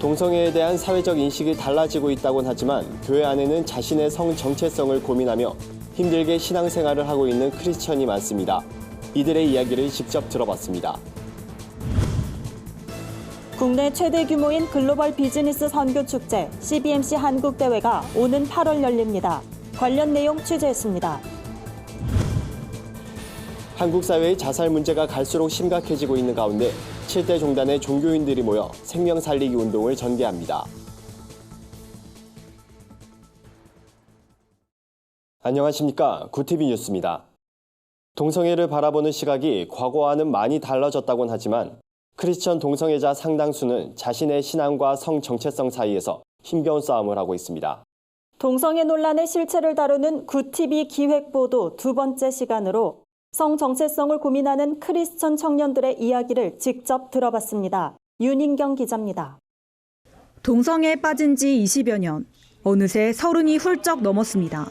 동성애에 대한 사회적 인식이 달라지고 있다곤 하지만 교회 안에는 자신의 성 정체성을 고민하며 힘들게 신앙생활을 하고 있는 크리스천이 많습니다. 이들의 이야기를 직접 들어봤습니다. 국내 최대 규모인 글로벌 비즈니스 선교 축제 CBMC 한국대회가 오는 8월 열립니다. 관련 내용 취재했습니다. 한국 사회의 자살 문제가 갈수록 심각해지고 있는 가운데 7대 종단의 종교인들이 모여 생명 살리기 운동을 전개합니다. 안녕하십니까. 구TV 뉴스입니다. 동성애를 바라보는 시각이 과거와는 많이 달라졌다곤 하지만 크리스천 동성애자 상당수는 자신의 신앙과 성 정체성 사이에서 힘겨운 싸움을 하고 있습니다. 동성애 논란의 실체를 다루는 구TV 기획보도 두 번째 시간으로 성 정체성을 고민하는 크리스천 청년들의 이야기를 직접 들어봤습니다. 윤인경 기자입니다. 동성애에 빠진 지 20여 년, 어느새 30이 훌쩍 넘었습니다.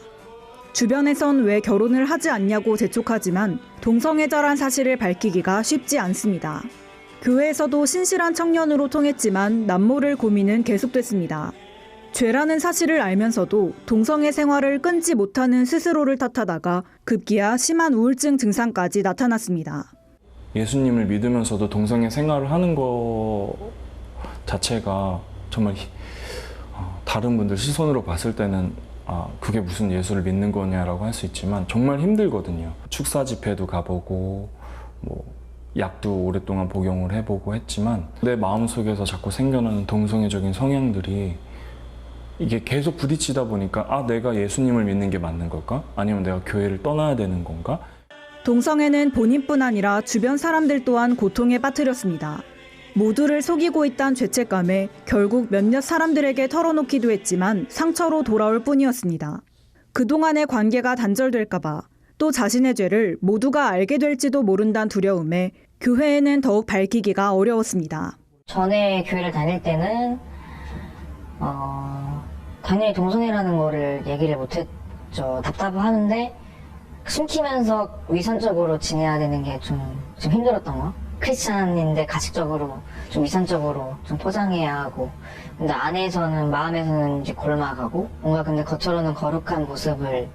주변에선 왜 결혼을 하지 않냐고 재촉하지만 동성애자란 사실을 밝히기가 쉽지 않습니다. 교회에서도 신실한 청년으로 통했지만 남모를 고민은 계속됐습니다. 죄라는 사실을 알면서도 동성애 생활을 끊지 못하는 스스로를 탓하다가 급기야 심한 우울증 증상까지 나타났습니다. 예수님을 믿으면서도 동성애 생활을 하는 거 자체가 정말 다른 분들 시선으로 봤을 때는 그게 무슨 예수를 믿는 거냐라고 할 수 있지만 정말 힘들거든요. 축사 집회도 가보고 약도 오랫동안 복용을 해보고 했지만 내 마음속에서 자꾸 생겨나는 동성애적인 성향들이 이게 계속 부딪히다 보니까 내가 예수님을 믿는 게 맞는 걸까? 아니면 내가 교회를 떠나야 되는 건가? 동성애는 본인뿐 아니라 주변 사람들 또한 고통에 빠뜨렸습니다. 모두를 속이고 있다는 죄책감에 결국 몇몇 사람들에게 털어놓기도 했지만 상처로 돌아올 뿐이었습니다. 그동안의 관계가 단절될까 봐 또 자신의 죄를 모두가 알게 될지도 모른다는 두려움에 교회에는 더욱 밝히기가 어려웠습니다. 전에 교회를 다닐 때는 당연히 동성애라는 거를 얘기를 못했죠. 답답하는데 숨기면서 위선적으로 지내야 되는 게 좀 힘들었던 거. 크리스찬인데 가식적으로 좀 위선적으로 좀 포장해야 하고, 근데 안에서는 마음에서는 이제 골마가고 뭔가 근데 겉으로는 거룩한 모습을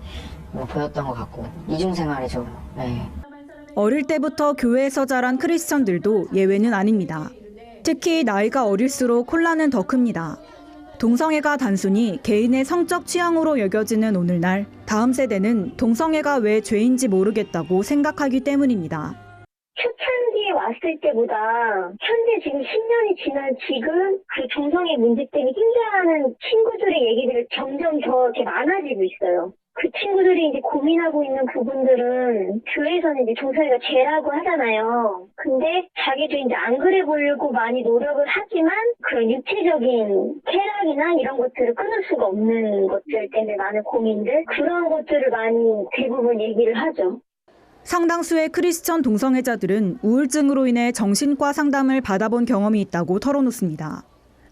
보였던 것 같고 이중생활이죠. 네. 어릴 때부터 교회에서 자란 크리스천들도 예외는 아닙니다. 특히 나이가 어릴수록 혼란은 더 큽니다. 동성애가 단순히 개인의 성적 취향으로 여겨지는 오늘날 다음 세대는 동성애가 왜 죄인지 모르겠다고 생각하기 때문입니다. 초창기에 왔을 때보다 현재 지금 10년이 지난 지금 그 동성애 문제 때문에 힘들어하는 친구들의 얘기들이 점점 더 이렇게 많아지고 있어요. 그 친구들이 이제 고민하고 있는 부분들은 교회에서는 이제 동성애가 죄라고 하잖아요. 근데 자기도 이제 안 그래 보려고 많이 노력을 하지만 그런 육체적인 쾌락이나 이런 것들을 끊을 수가 없는 것들 때문에 많은 고민들, 그런 것들을 많이 대부분 얘기를 하죠. 상당수의 크리스천 동성애자들은 우울증으로 인해 정신과 상담을 받아본 경험이 있다고 털어놓습니다.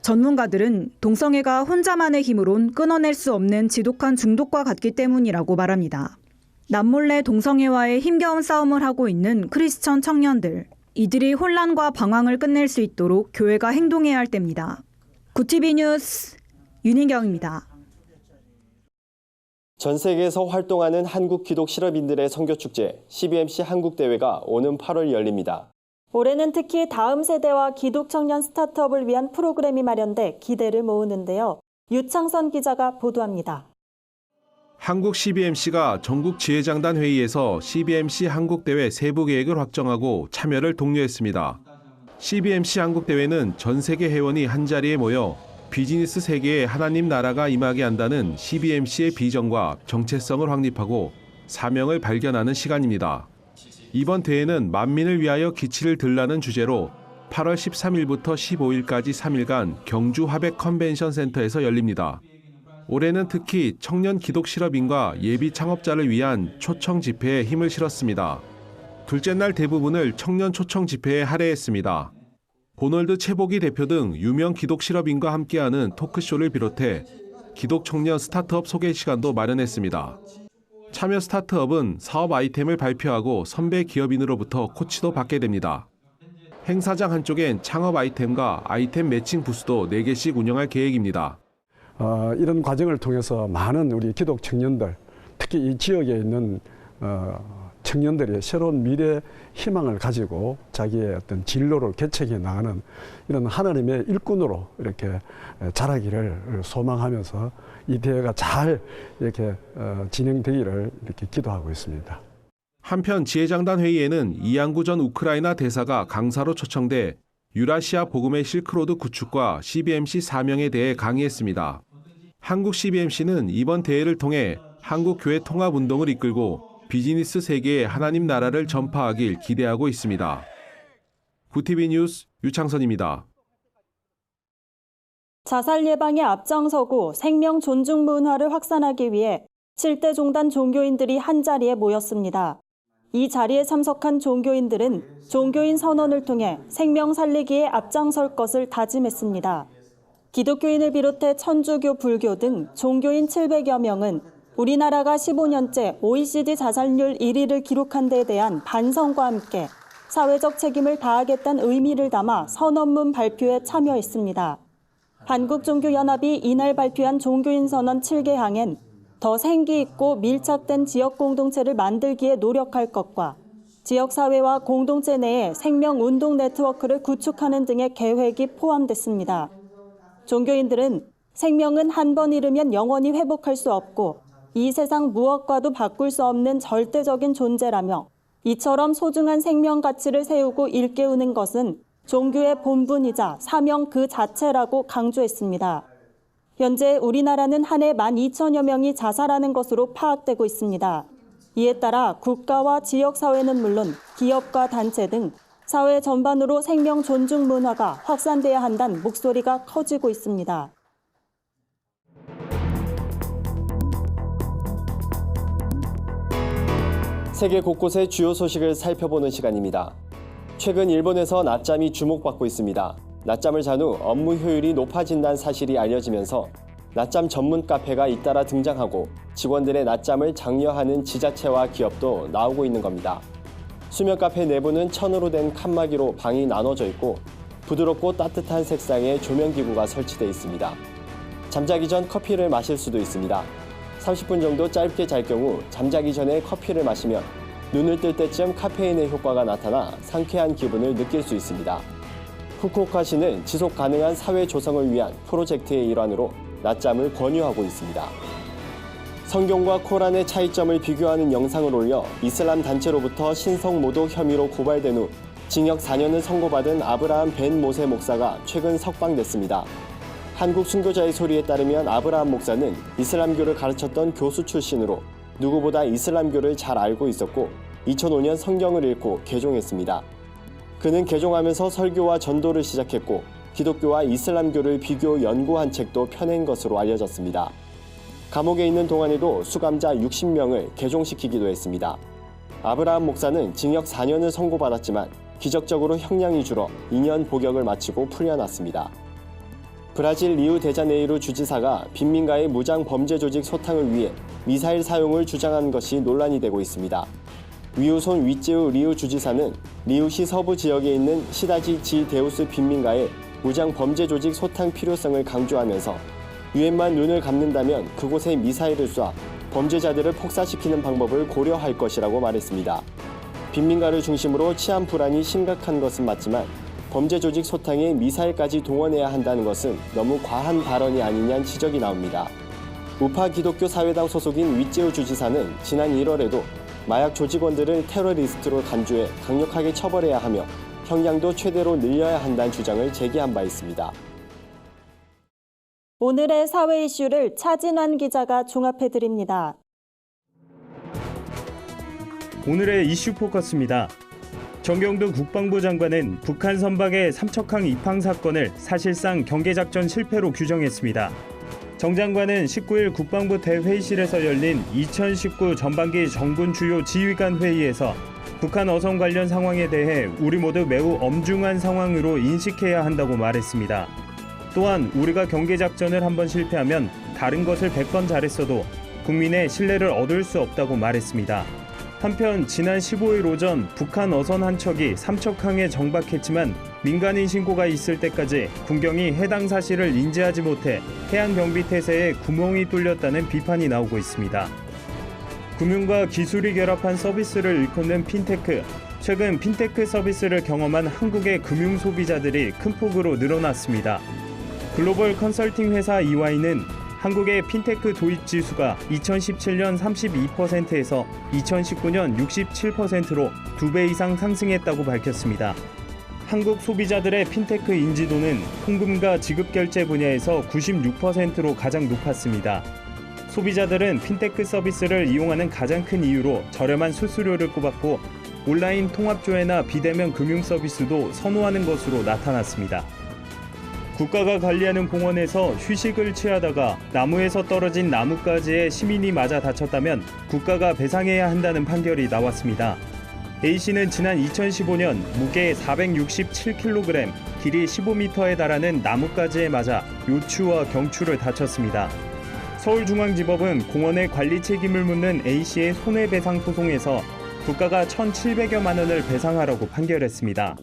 전문가들은 동성애가 혼자만의 힘으론 끊어낼 수 없는 지독한 중독과 같기 때문이라고 말합니다. 남몰래 동성애와의 힘겨운 싸움을 하고 있는 크리스천 청년들. 이들이 혼란과 방황을 끝낼 수 있도록 교회가 행동해야 할 때입니다. 구TV 뉴스 윤인경입니다. 전 세계에서 활동하는 한국 기독 실업인들의 선교축제 CBMC 한국대회가 오는 8월 열립니다. 올해는 특히 다음 세대와 기독 청년 스타트업을 위한 프로그램이 마련돼 기대를 모으는데요. 유창선 기자가 보도합니다. 한국 CBMC가 전국 지회장단 회의에서 CBMC 한국대회 세부 계획을 확정하고 참여를 독려했습니다. CBMC 한국대회는 전 세계 회원이 한자리에 모여 비즈니스 세계에 하나님 나라가 임하게 한다는 CBMC의 비전과 정체성을 확립하고 사명을 발견하는 시간입니다. 이번 대회는 만민을 위하여 기치를 들라는 주제로 8월 13일부터 15일까지 3일간 경주 화백 컨벤션 센터에서 열립니다. 올해는 특히 청년 기독 실업인과 예비 창업자를 위한 초청 집회에 힘을 실었습니다. 둘째 날 대부분을 청년 초청 집회에 할애했습니다. 호널드 최복이 대표 등 유명 기독 실업인과 함께하는 토크쇼를 비롯해 기독 청년 스타트업 소개 시간도 마련했습니다. 참여 스타트업은 사업 아이템을 발표하고 선배 기업인으로부터 코치도 받게 됩니다. 행사장 한쪽엔 창업 아이템과 아이템 매칭 부스도 4개씩 운영할 계획입니다. 이런 과정을 통해서 많은 우리 기독 청년들, 특히 이 지역에 있는 청년들이 새로운 미래 희망을 가지고 자기의 어떤 진로를 개척해 나가는 이런 하나님의 일꾼으로 이렇게 자라기를 소망하면서 이 대회가 잘 이렇게 진행되기를 이렇게 기도하고 있습니다. 한편 지혜장단 회의에는 이양구 전 우크라이나 대사가 강사로 초청돼 유라시아 복음의 실크로드 구축과 CBMC 사명에 대해 강의했습니다. 한국 CBMC는 이번 대회를 통해 한국 교회 통합 운동을 이끌고 비즈니스 세계에 하나님 나라를 전파하길 기대하고 있습니다. 구TV 뉴스 유창선입니다. 자살 예방에 앞장서고 생명 존중 문화를 확산하기 위해 7대 종단 종교인들이 한자리에 모였습니다. 이 자리에 참석한 종교인들은 종교인 선언을 통해 생명 살리기에 앞장설 것을 다짐했습니다. 기독교인을 비롯해 천주교, 불교 등 종교인 700여 명은 우리나라가 15년째 OECD 자살률 1위를 기록한 데 대한 반성과 함께 사회적 책임을 다하겠다는 의미를 담아 선언문 발표에 참여했습니다. 한국종교연합이 이날 발표한 종교인 선언 7개항엔 더 생기 있고 밀착된 지역 공동체를 만들기에 노력할 것과 지역사회와 공동체 내에 생명운동 네트워크를 구축하는 등의 계획이 포함됐습니다. 종교인들은 생명은 한 번 잃으면 영원히 회복할 수 없고 이 세상 무엇과도 바꿀 수 없는 절대적인 존재라며 이처럼 소중한 생명 가치를 세우고 일깨우는 것은 종교의 본분이자 사명 그 자체라고 강조했습니다. 현재 우리나라는 한 해 12,000여 명이 자살하는 것으로 파악되고 있습니다. 이에 따라 국가와 지역사회는 물론 기업과 단체 등 사회 전반으로 생명 존중 문화가 확산돼야 한다는 목소리가 커지고 있습니다. 세계 곳곳의 주요 소식을 살펴보는 시간입니다. 최근 일본에서 낮잠이 주목받고 있습니다. 낮잠을 잔 후 업무 효율이 높아진다는 사실이 알려지면서 낮잠 전문 카페가 잇따라 등장하고 직원들의 낮잠을 장려하는 지자체와 기업도 나오고 있는 겁니다. 수면 카페 내부는 천으로 된 칸막이로 방이 나눠져 있고 부드럽고 따뜻한 색상의 조명기구가 설치되어 있습니다. 잠자기 전 커피를 마실 수도 있습니다. 30분 정도 짧게 잘 경우 잠자기 전에 커피를 마시면 눈을 뜰 때쯤 카페인의 효과가 나타나 상쾌한 기분을 느낄 수 있습니다. 후쿠오카시는 지속 가능한 사회 조성을 위한 프로젝트의 일환으로 낮잠을 권유하고 있습니다. 성경과 코란의 차이점을 비교하는 영상을 올려 이슬람 단체로부터 신성 모독 혐의로 고발된 후 징역 4년을 선고받은 아브라함 벤 모세 목사가 최근 석방됐습니다. 한국 순교자의 소리에 따르면 아브라함 목사는 이슬람교를 가르쳤던 교수 출신으로 누구보다 이슬람교를 잘 알고 있었고 2005년 성경을 읽고 개종했습니다. 그는 개종하면서 설교와 전도를 시작했고 기독교와 이슬람교를 비교 연구한 책도 펴낸 것으로 알려졌습니다. 감옥에 있는 동안에도 수감자 60명을 개종시키기도 했습니다. 아브라함 목사는 징역 4년을 선고받았지만 기적적으로 형량이 줄어 2년 복역을 마치고 풀려났습니다. 브라질 리우데자네이루 주지사가 빈민가의 무장 범죄 조직 소탕을 위해 미사일 사용을 주장한 것이 논란이 되고 있습니다. 위우손 위찌우 리우 주지사는 리우시 서부 지역에 있는 시다지 지 데우스 빈민가의 무장 범죄 조직 소탕 필요성을 강조하면서 유엔만 눈을 감는다면 그곳에 미사일을 쏴 범죄자들을 폭사시키는 방법을 고려할 것이라고 말했습니다. 빈민가를 중심으로 치안 불안이 심각한 것은 맞지만 범죄 조직 소탕에 미사일까지 동원해야 한다는 것은 너무 과한 발언이 아니냐는 지적이 나옵니다. 우파 기독교 사회당 소속인 위찌우 주지사는 지난 1월에도 마약 조직원들을 테러리스트로 간주해 강력하게 처벌해야 하며 형량도 최대로 늘려야 한다는 주장을 제기한 바 있습니다. 오늘의 사회 이슈를 차진환 기자가 종합해드립니다. 오늘의 이슈 포커스입니다. 정경도 국방부 장관은 북한 선박의 삼척항 입항 사건을 사실상 경계작전 실패로 규정했습니다. 정 장관은 19일 국방부 대회의실에서 열린 2019 전반기 정군 주요 지휘관 회의에서 북한 어선 관련 상황에 대해 우리 모두 매우 엄중한 상황으로 인식해야 한다고 말했습니다. 또한 우리가 경계작전을 한번 실패하면 다른 것을 100번 잘했어도 국민의 신뢰를 얻을 수 없다고 말했습니다. 한편 지난 15일 오전 북한 어선 한 척이 삼척항에 정박했지만 민간인 신고가 있을 때까지 군경이 해당 사실을 인지하지 못해 해양경비 태세에 구멍이 뚫렸다는 비판이 나오고 있습니다. 금융과 기술이 결합한 서비스를 일컫는 핀테크. 최근 핀테크 서비스를 경험한 한국의 금융 소비자들이 큰 폭으로 늘어났습니다. 글로벌 컨설팅 회사 EY는 한국의 핀테크 도입 지수가 2017년 32%에서 2019년 67%로 2배 이상 상승했다고 밝혔습니다. 한국 소비자들의 핀테크 인지도는 통금과 지급결제 분야에서 96%로 가장 높았습니다. 소비자들은 핀테크 서비스를 이용하는 가장 큰 이유로 저렴한 수수료를 꼽았고 온라인 통합조회나 비대면 금융 서비스도 선호하는 것으로 나타났습니다. 국가가 관리하는 공원에서 휴식을 취하다가 나무에서 떨어진 나뭇가지에 시민이 맞아 다쳤다면 국가가 배상해야 한다는 판결이 나왔습니다. A씨는 지난 2015년 무게 467kg, 길이 15m에 달하는 나뭇가지에 맞아 요추와 경추를 다쳤습니다. 서울중앙지법은 공원의 관리 책임을 묻는 A씨의 손해배상 소송에서 국가가 1,700여만 원을 배상하라고 판결했습니다.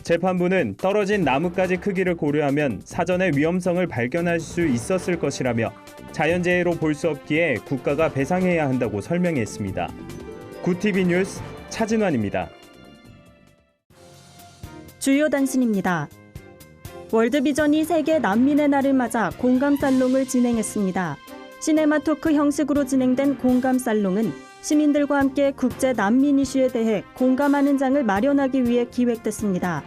재판부는 떨어진 나뭇가지 크기를 고려하면 사전에 위험성을 발견할 수 있었을 것이라며 자연재해로 볼 수 없기에 국가가 배상해야 한다고 설명했습니다. 구TV 뉴스 차진환입니다. 주요 단신입니다. 월드비전이 세계 난민의 날을 맞아 공감살롱을 진행했습니다. 시네마토크 형식으로 진행된 공감살롱은 시민들과 함께 국제 난민 이슈에 대해 공감하는 장을 마련하기 위해 기획됐습니다.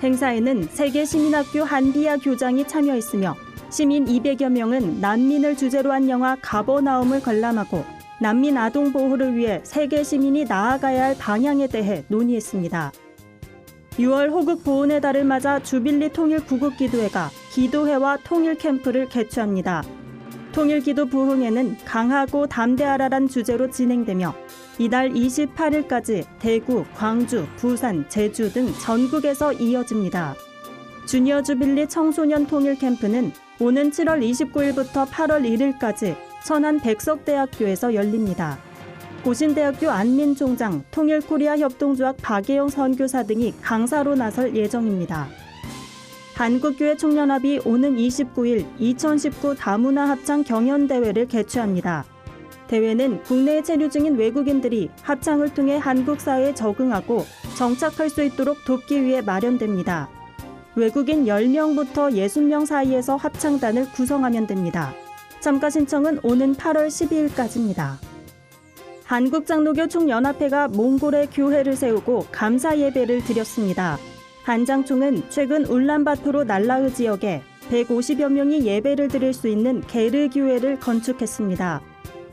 행사에는 세계시민학교 한디아 교장이 참여했으며 시민 200여 명은 난민을 주제로 한 영화 가버나움을 관람하고 난민 아동 보호를 위해 세계 시민이 나아가야 할 방향에 대해 논의했습니다. 6월 호국 보훈의 달을 맞아 주빌리 통일구국기도회가 기도회와 통일캠프를 개최합니다. 통일기도 부흥회는 강하고 담대하라란 주제로 진행되며 이달 28일까지 대구, 광주, 부산, 제주 등 전국에서 이어집니다. 주니어 주빌리 청소년 통일캠프는 오는 7월 29일부터 8월 1일까지 천안 백석대학교에서 열립니다. 고신대학교 안민총장, 통일코리아 협동조합 박예영 선교사 등이 강사로 나설 예정입니다. 한국교회 총연합이 오는 29일 2019 다문화 합창 경연대회를 개최합니다. 대회는 국내에 체류 중인 외국인들이 합창을 통해 한국 사회에 적응하고 정착할 수 있도록 돕기 위해 마련됩니다. 외국인 10명부터 60명 사이에서 합창단을 구성하면 됩니다. 참가 신청은 오는 8월 12일까지입니다. 한국장로교 총연합회가 몽골에 교회를 세우고 감사 예배를 드렸습니다. 한장총은 최근 울란바토르 날라흐 지역에 150여 명이 예배를 드릴 수 있는 게르 교회를 건축했습니다.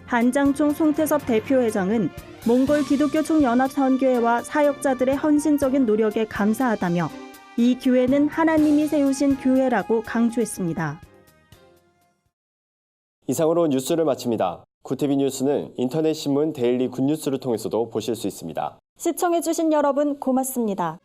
한장총 송태섭 대표회장은 몽골 기독교 총연합 선교회와 사역자들의 헌신적인 노력에 감사하다며 이 교회는 하나님이 세우신 교회라고 강조했습니다. 이상으로 뉴스를 마칩니다. 구TV 뉴스는 인터넷 신문 데일리 굿뉴스를 통해서도 보실 수 있습니다. 시청해주신 여러분 고맙습니다.